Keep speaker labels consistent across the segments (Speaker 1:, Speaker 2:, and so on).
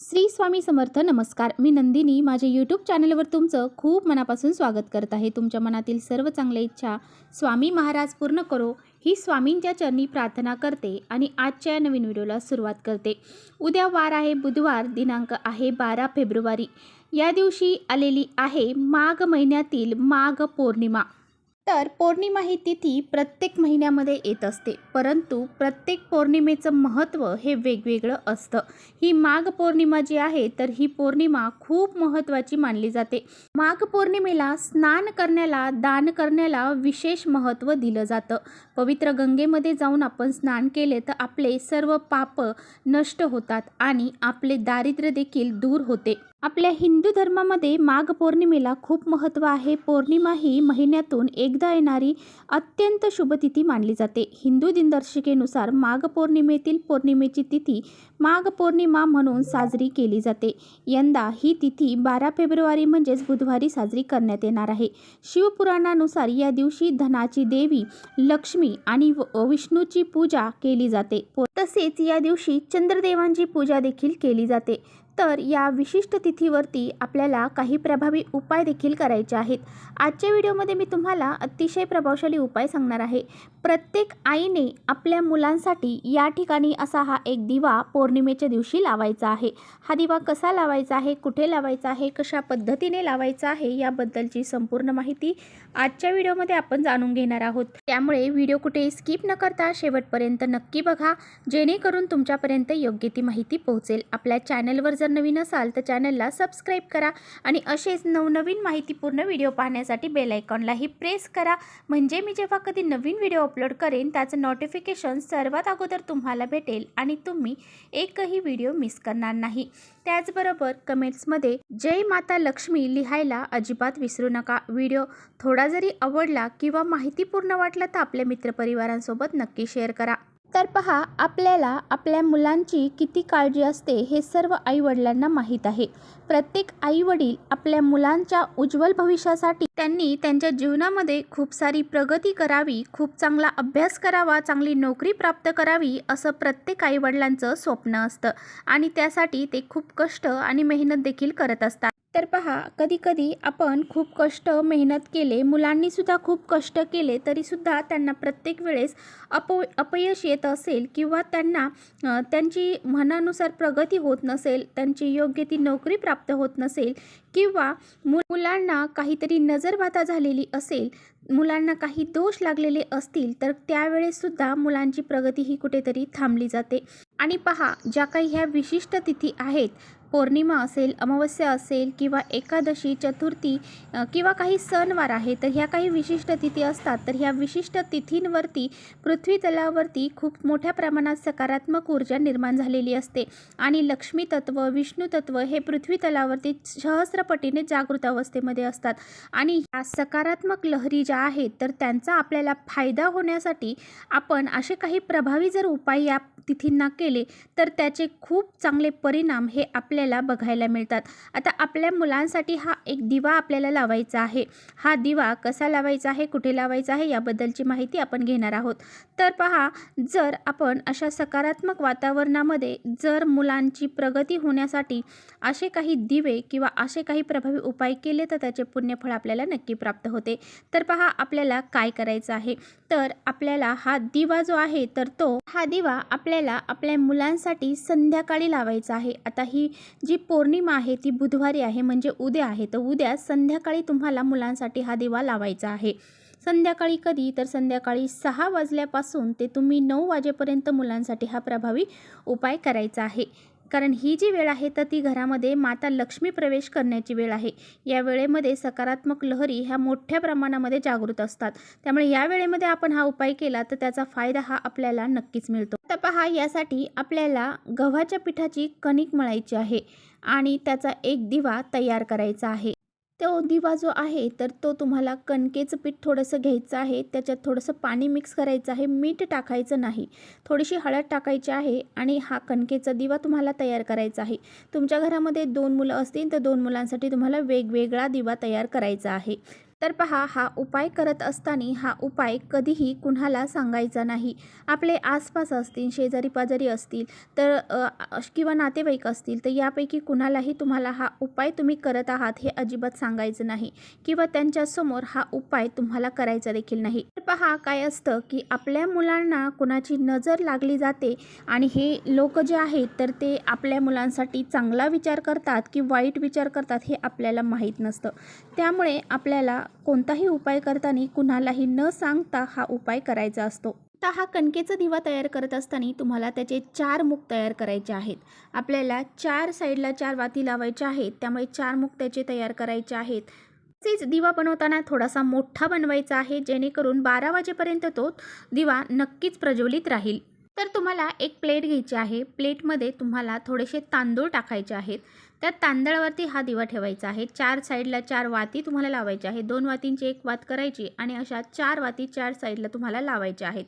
Speaker 1: श्री स्वामी समर्थ. नमस्कार. मी नंदिनी. माझ्या यूट्यूब चॅनलवर तुमचं खूप मनापासून स्वागत करत आहे. तुमच्या मनातील सर्व चांगल्या इच्छा स्वामी महाराज पूर्ण करो ही स्वामींच्या चरणी प्रार्थना करते आणि आजच्या नवीन व्हिडिओला सुरुवात करते. उद्या वार आहे बुधवार, दिनांक आहे 12 फेब्रुवारी. या दिवशी आलेली आहे माघ महिन्यातील माघ पौर्णिमा. तर पौर्णिमा ही तिथी प्रत्येक महिन्यामध्ये येत असते, परंतु प्रत्येक पौर्णिमेचं महत्त्व हे वेगवेगळं असतं. ही माघ पौर्णिमा जी आहे तर ही पौर्णिमा खूप महत्त्वाची मानली जाते. माघ पौर्णिमेला स्नान करण्याला, दान करण्याला विशेष महत्त्व दिलं जातं. पवित्र गंगेमध्ये जाऊन आपण स्नान केले तर आपले सर्व पाप नष्ट होतात आणि आपले दारिद्र्य देखील दूर होते. आपल्या हिंदू धर्मामध्ये माघ पौर्णिमेला खूप महत्त्व आहे. पौर्णिमा ही महिन्यातून एकदा येणारी अत्यंत शुभ तिथी मानली जाते. हिंदू दिनदर्शिकेनुसार माघ पौर्णिमेतील पौर्णिमेची तिथी माघ पौर्णिमा म्हणून साजरी केली जाते. यंदा ही तिथी 12 फेब्रुवारी म्हणजेच बुधवारी साजरी करण्यात येणार आहे. शिवपुराणानुसार या दिवशी धनाची देवी लक्ष्मी आणि विष्णूची पूजा केली जाते. तसेच या दिवशी चंद्रदेवांची पूजा देखील केली जाते. तर या विशिष्ट तिथीवरती आपल्याला काही प्रभावी उपाय देखील करायचे आहेत. आजच्या व्हिडिओमध्ये मी तुम्हाला अतिशय प्रभावशाली उपाय सांगणार आहे. प्रत्येक आईने आपल्या मुलांसाठी या ठिकाणी असा हा एक दिवा पौर्णिमेच्या दिवशी लावायचा आहे. हा दिवा कसा लावायचा आहे, कुठे लावायचा आहे, कशा पद्धतीने लावायचा आहे याबद्दलची संपूर्ण माहिती आजच्या व्हिडिओमध्ये आपण जाणून घेणार आहोत. त्यामुळे व्हिडिओ कुठे स्किप न करता शेवटपर्यंत नक्की बघा, जेणेकरून तुमच्यापर्यंत योग्य ती माहिती पोहोचेल. आपल्या चॅनलवर जर नवीन असाल तर चॅनलला सबस्क्राईब करा आणि असेच नवनवीन माहितीपूर्ण व्हिडिओ पाहण्यासाठी बेल आयकॉनलाही प्रेस करा, म्हणजे मी जेव्हा कधी नवीन व्हिडिओ अपलोड करेन त्याचं नोटिफिकेशन सर्वात अगोदर तुम्हाला भेटेल आणि तुम्ही एकही व्हिडिओ मिस करणार नाही. त्याचबरोबर कमेंट्समध्ये जय माता लक्ष्मी लिहायला अजिबात विसरू नका. व्हिडिओ थोडा जरी आवडला किंवा माहितीपूर्ण वाटला तर आपल्या मित्रपरिवारांसोबत नक्की शेअर करा. तर पहा, आपल्याला आपल्या मुलांची किती काळजी असते हे सर्व आईवडिलांना माहीत आहे. प्रत्येक आईवडील आपल्या मुलांच्या उज्ज्वल भविष्यासाठी त्यांनी त्यांच्या जीवनामध्ये खूप सारी प्रगती करावी, खूप चांगला अभ्यास करावा, चांगली नोकरी प्राप्त करावी असं प्रत्येक आईवडिलांचं स्वप्न असतं आणि त्यासाठी ते खूप कष्ट आणि मेहनत देखील करत असतात. तर पहा, कधीकधी आपण खूप कष्ट मेहनत केले, मुलांनीसुद्धा खूप कष्ट केले तरीसुद्धा त्यांना प्रत्येक वेळेस अपयश येत असेल किंवा त्यांना त्यांची मनानुसार प्रगती होत नसेल, त्यांची योग्य ती नोकरी प्राप्त होत नसेल किंवा मुलांना काहीतरी नजरबाधा झालेली असेल, मुलांना काही दोष लागलेले असतील तर त्यावेळेससुद्धा मुलांची प्रगती ही कुठेतरी थांबली जाते. आणि पहा, ज्या काही ह्या विशिष्ट तिथी आहेत, पौर्णिमा असेल, अमावस्या असेल किंवा एकादशी, चतुर्थी किंवा काही सणवार आहे, तर ह्या काही विशिष्ट तिथी असतात. तर ह्या विशिष्ट तिथींवरती पृथ्वी तलावरती खूप मोठ्या प्रमाणात सकारात्मक ऊर्जा निर्माण झालेली असते आणि लक्ष्मी तत्व, विष्णू तत्व हे पृथ्वी तलावरती सहस्रपटीने जागृत अवस्थेमध्ये असतात आणि ह्या सकारात्मक लहरी ज्या आहेत तर त्यांचा आपल्याला फायदा होण्यासाठी आपण असे काही प्रभावी जर उपाय या तिथींना केले तर त्याचे खूप चांगले परिणाम हे आपल्याला बघायला मिळतात. आता आपल्या मुलांसाठी हा एक दिवा आपल्याला लावायचा आहे. हा दिवा कसा लावायचा आहे, कुठे लावायचा आहे याबद्दलची माहिती आपण घेणार आहोत. तर पहा, जर आपण अशा सकारात्मक वातावरणामध्ये जर मुलांची प्रगती होण्यासाठी असे काही दिवे किंवा असे काही प्रभावी उपाय केले तर त्याचे पुण्यफळ आपल्याला नक्की प्राप्त होते. तर पहा, आपल्याला काय करायचं आहे, तर आपल्याला हा दिवा जो आहे तर हा दिवा आपल्याला आपल्या मुलांसाठी संध्याकाळी लावायचा आहे. आता ही जी पौर्णिमा आहे ती बुधवारी आहे, म्हणजे उद्या आहे, तर उद्या संध्याकाळी तुम्हाला मुलांसाठी हा दिवा लावायचा आहे. संध्याकाळी कधी, तर संध्याकाळी 6 वाजल्यापासून ते तुम्ही 9 वाजेपर्यंत मुलांसाठी हा प्रभावी उपाय करायचा आहे. कारण ही जी वेळ आहे तर ती घरामध्ये माता लक्ष्मी प्रवेश करण्याची वेळ आहे. या वेळेमध्ये सकारात्मक लहरी ह्या मोठ्या प्रमाणामध्ये जागृत असतात. त्यामुळे या वेळेमध्ये आपण हा उपाय केला तर त्याचा फायदा हा आपल्याला नक्कीच मिळतो. तर पहा, यासाठी आपल्याला गव्हाच्या पिठाची कणिक मळायची आहे आणि त्याचा एक दिवा तयार करायचा आहे. तो दिवा जो आहे तर तो तुम्हाला कणकेचं पीठ थोडंसं घ्यायचं आहे, त्याच्यात थोडंसं पाणी मिक्स करायचं आहे, मीठ टाकायचं नाही, थोडीशी हळद टाकायची आहे आणि हा कणकेचा दिवा तुम्हाला तयार करायचा आहे. तुमच्या घरामध्ये 2 मुलं असतील तर 2 मुलांसाठी तुम्हाला वेगवेगळा दिवा तयार करायचा आहे. तर पहा, हा उपाय करत असताना हा उपाय कधीही कुणाला सांगायचा नाही. आपले आसपास असतील, शेजारी पाजारी असतील तर किंवा नातेवाईक असतील तर यापैकी कुणालाही तुम्हाला हा उपाय तुम्ही करत आहात हे अजिबात सांगायचं नाही किंवा त्यांच्यासमोर हा उपाय तुम्हाला करायचा देखील नाही. तर पहा, काय असतं की आपल्या मुलांना कुणाची नजर लागली जाते आणि हे लोक जे आहेत तर ते आपल्या मुलांसाठी चांगला विचार करतात की वाईट विचार करतात हे आपल्याला माहीत नसतं. त्यामुळे आपल्याला कोणताही उपाय करताना कुणालाही न सांगता हा उपाय करायचा असतो. आता हा कणकेचा दिवा तयार करत असताना तुम्हाला त्याचे 4 मुख तयार करायचे आहेत. आपल्याला 4 साईडला 4 वाती लावायच्या आहेत, त्यामुळे 4 मुख त्याचे तयार करायचे आहेत. तसेच दिवा बनवताना थोडासा मोठा बनवायचा आहे, जेणेकरून 12 वाजेपर्यंत तो दिवा नक्कीच प्रज्वलित राहील. तर तुम्हाला एक प्लेट घ्यायची आहे. प्लेटमध्ये तुम्हाला थोडेसे तांदूळ टाकायचे आहेत. त्या तांदळावरती हा दिवा ठेवायचा आहे. 4 साईडला 4 वाती तुम्हाला लावायच्या आहेत. 2 वातींची एक वात करायची आणि अशा 4 वाती 4 साईडला तुम्हाला लावायच्या आहेत.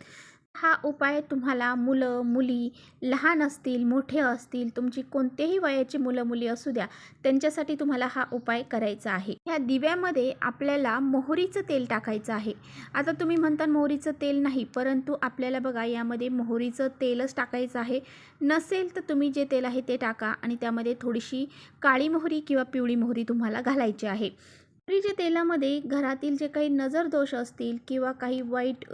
Speaker 1: हा उपाय तुम्हाला मुलं मुली लहान असतील मोठे असतील, तुमची कोणतेही वयाची मुलं मुली असू द्या, त्यांच्यासाठी तुम्हाला हा उपाय करायचा आहे. ह्या दिव्यामध्ये आपल्याला मोहरीचं तेल टाकायचं आहे. आता तुम्ही म्हणता मोहरीचं तेल नाही, परंतु आपल्याला बघा यामध्ये मोहरीचं तेलच टाकायचं आहे. नसेल तर तुम्ही जे तेल आहे ते टाका आणि त्यामध्ये थोडीशी काळी मोहरी किंवा पिवळी मोहरी तुम्हाला घालायची आहे. मोहरीच्या तेलामध्ये घरातील जे काही नजर दोष असतील किंवा काही वाईट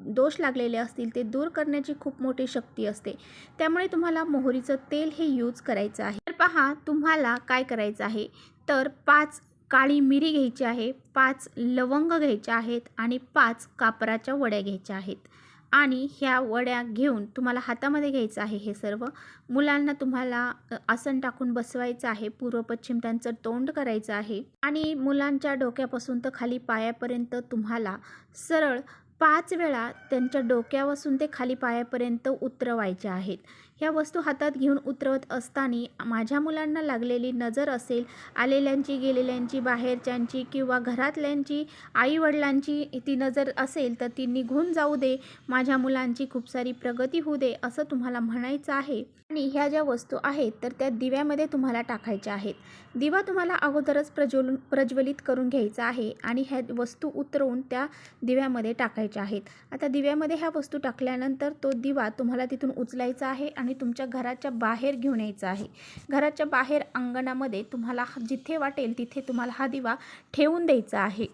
Speaker 1: दोष लागलेले असतील ते दूर करण्याची खूप मोठी शक्ती असते. त्यामुळे तुम्हाला मोहरीचं तेल हे यूज करायचं आहे. तर पहा, तुम्हाला काय करायचं आहे तर 5 काळी मिरी घ्यायची आहे, 5 लवंग घ्यायच्या आहेत आणि 5 कापराच्या वड्या घ्यायच्या आहेत. आणि ह्या वड्या घेऊन तुम्हाला हातामध्ये घ्यायचं आहे. हे सर्व मुलांना तुम्हाला आसन टाकून बसवायचं आहे. पूर्व पश्चिम त्यांचं तोंड करायचं आहे आणि मुलांच्या डोक्यापासून तर खाली पायापर्यंत तुम्हाला सरळ 5 वेळा त्यांच्या डोक्यापासून ते खाली पायापर्यंत उतरवायचे आहेत. ह्या वस्तू हातात घेऊन उतरवत असताना माझ्या मुलांना लागलेली नजर असेल, आलेल्यांची गेलेल्यांची बाहेरच्यांची किंवा घरातल्यांची आईवडिलांची ती नजर असेल तर ती निघून जाऊ दे, माझ्या मुलांची खूप सारी प्रगती होऊ दे, असं तुम्हाला म्हणायचं आहे. आणि ह्या ज्या वस्तू आहेत तर त्या दिव्यामध्ये तुम्हाला टाकायच्या आहेत. दिवा तुम्हाला अगोदरच प्रज्वलित करून घ्यायचा आहे आणि ह्या वस्तू उतरवून त्या दिव्यामध्ये टाकायच्या आहेत. आता दिव्यामध्ये ह्या वस्तू टाकल्यानंतर तो दिवा तुम्हाला तिथून उचलायचा आहे आणि तुमच्या घराच्या बाहेर घेऊन यायचा आहे. घराच्या बाहेर अंगणामध्ये तुम्हाला जिथे वाटेल तिथे तुम्हाला हा दिवा ठेवून द्यायचा आहे.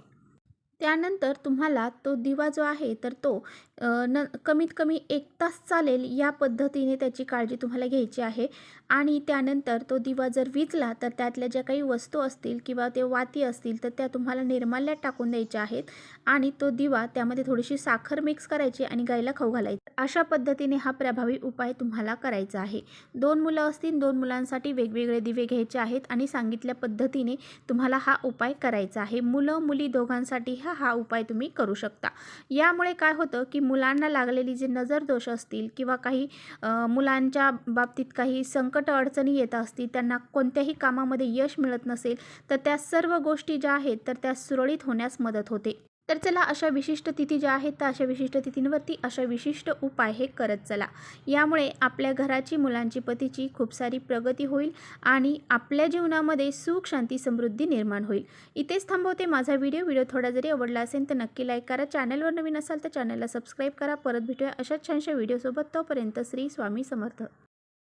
Speaker 1: त्यानंतर तुम्हाला तो दिवा जो आहे तर तो कमीत कमी 1 तास चालेल या पद्धतीने त्याची काळजी तुम्हाला घ्यायची आहे. आणि त्यानंतर तो दिवा जर विझला तर त्यातल्या ज्या काही वस्तू असतील किंवा ते वाती असतील तर त्या तुम्हाला निर्माल्यात टाकून द्यायच्या आहेत आणि तो दिवा त्यामध्ये थोडीशी साखर मिक्स करायची आणि गाईला खाऊ घालायचं. अशा पद्धतीने हा प्रभावी उपाय तुम्हाला करायचा आहे. 2 मुलं असतील, 2 मुलांसाठी वेगवेगळे दिवे घ्यायचे आहेत आणि सांगितल्या पद्धतीने तुम्हाला हा उपाय करायचा आहे. मुलं मुली दोघांसाठी हा उपाय तुम्ही करू शकता. यामुळे काय होतं की मुलांना लागलेली जे नजर दोष असतील किंवा काही मुलांच्या बाबतीत काही संकट अडचणी येत असतील, त्यांना कोणत्याही कामामध्ये यश मिळत नसेल तर त्या सर्व गोष्टी ज्या आहेत तर त्या सुरळीत होण्यास मदत होते. तर चला, अशा विशिष्ट तिथी ज्या आहेत तर अशा विशिष्ट तिथींवरती अशा विशिष्ट उपाय हे करत चला. यामुळे आपल्या घराची, मुलांची, पतीची खूप सारी प्रगती होईल आणि आपल्या जीवनामध्ये सुख, शांती, समृद्धी निर्माण होईल. इथेच थांबवते माझा व्हिडिओ थोडा जरी आवडला असेल तर नक्की लाईक करा. चॅनलवर नवीन असाल तर चॅनलला सबस्क्राईब करा. परत भेटूया अशाच छानशा व्हिडिओसोबत. तोपर्यंत श्री स्वामी समर्थ.